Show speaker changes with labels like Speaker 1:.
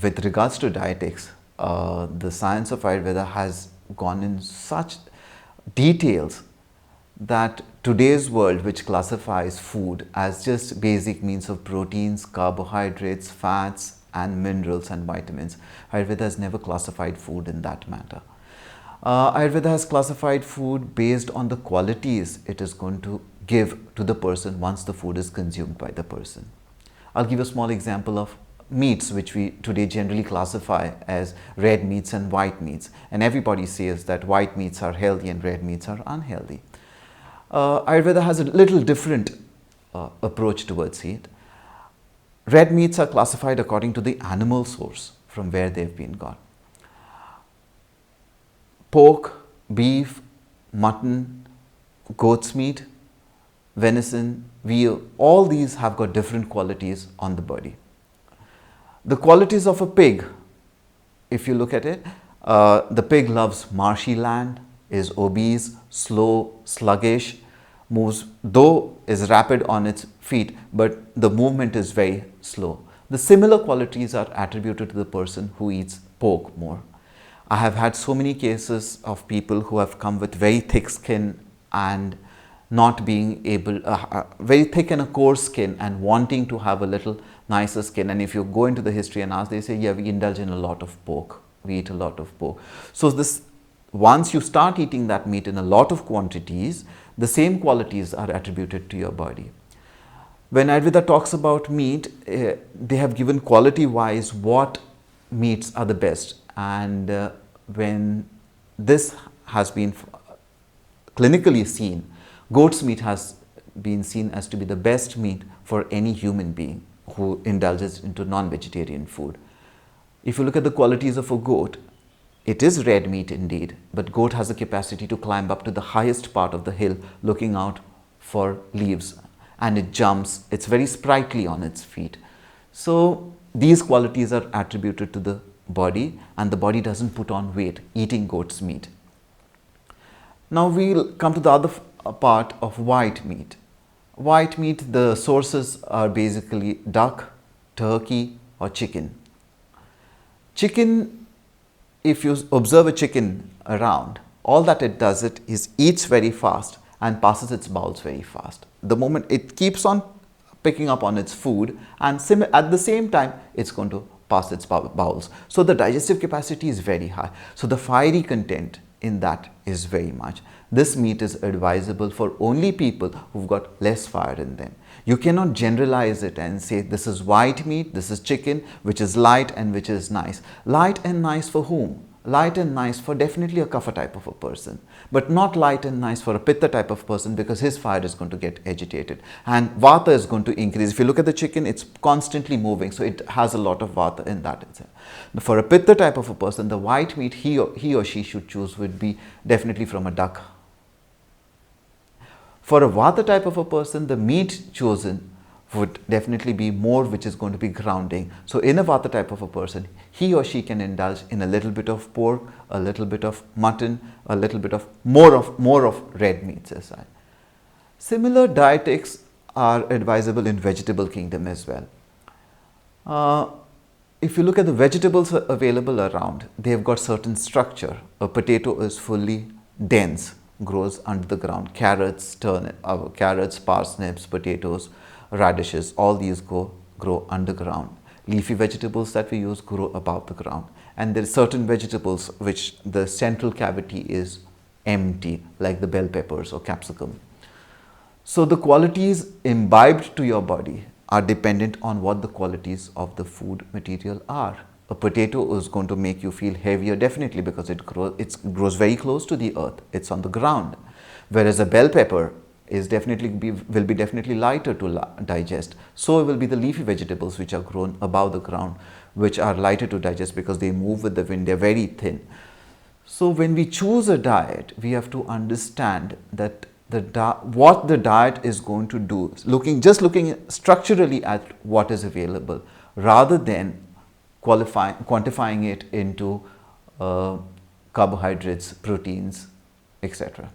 Speaker 1: with regards to dietetics, the science of Ayurveda has gone in such details that today's world, which classifies food as just basic means of proteins, carbohydrates, fats and minerals and vitamins, Ayurveda has never classified food in that manner. Ayurveda has classified food based on the qualities it is going to give to the person once the food is consumed by the person. I'll give a small example of meats, which we today generally classify as red meats and white meats, and everybody says that white meats are healthy and red meats are unhealthy. Ayurveda has a little different approach towards it. Red meats are classified according to the animal source from where they've been got. Pork, beef, mutton, goat's meat, venison, veal, all these have got different qualities on the body. The qualities of a pig, if you look at it, the pig loves marshy land, is obese, slow, sluggish, moves, though is rapid on its feet, but the movement is very slow. The similar qualities are attributed to the person who eats pork more. I have had so many cases of people who have come with very thick skin and not being able, very thick and a coarse skin and wanting to have a little nicer skin. And if you go into the history and ask, they say, yeah, we indulge in a lot of pork. We eat a lot of pork. So this, once you start eating that meat in a lot of quantities, the same qualities are attributed to your body. When Ayurveda talks about meat, they have given quality-wise what meats are the best. And when this has been clinically seen, goat's meat has been seen as to be the best meat for any human being who indulges into non-vegetarian food. If you look at the qualities of a goat, it is red meat indeed, but goat has the capacity to climb up to the highest part of the hill looking out for leaves, and it jumps. It's very sprightly on its feet. So these qualities are attributed to the body, and the body doesn't put on weight eating goat's meat. Now we'll come to the other part of white meat. White meat, the sources are basically duck, turkey or chicken. Chicken, if you observe a chicken around, all that it does is eats very fast and passes its bowels very fast. The moment it keeps on picking up on its food, and at the same time it's going to pass its bowels. So the digestive capacity is very high. So the fiery content in that is very much. This meat is advisable for only people who've got less fire in them. You cannot generalize it and say this is white meat, this is chicken, which is light and which is nice. Light and nice for whom? Light and nice for definitely a kapha type of a person, but not light and nice for a pitta type of person, because his fire is going to get agitated and vata is going to increase. If you look at the chicken, it's constantly moving, so it has a lot of vata in that itself. For a pitta type of a person, the white meat he or she should choose would be definitely from a duck. For a vata type of a person, the meat chosen would definitely be more, which is going to be grounding. So in a vata type of a person, he or she can indulge in a little bit of pork, a little bit of mutton, a little bit of more of red meats as well. Similar dietetics are advisable in vegetable kingdom as well. If you look at the vegetables available around, they have got certain structure. A potato is fully dense, grows under the ground. Carrots, carrots, parsnips, potatoes, radishes, all these grow underground. Leafy vegetables that we use grow above the ground. And there are certain vegetables which the central cavity is empty, like the bell peppers or capsicum. So the qualities imbibed to your body are dependent on what the qualities of the food material are. A potato is going to make you feel heavier definitely because it grows very close to the earth. It's on the ground. Whereas a bell pepper is will be definitely lighter to digest. So will be the leafy vegetables which are grown above the ground, which are lighter to digest because they move with the wind. They're very thin. So when we choose a diet, we have to understand that what the diet is going to do, just looking structurally at what is available, rather than quantifying it into carbohydrates, proteins, etc.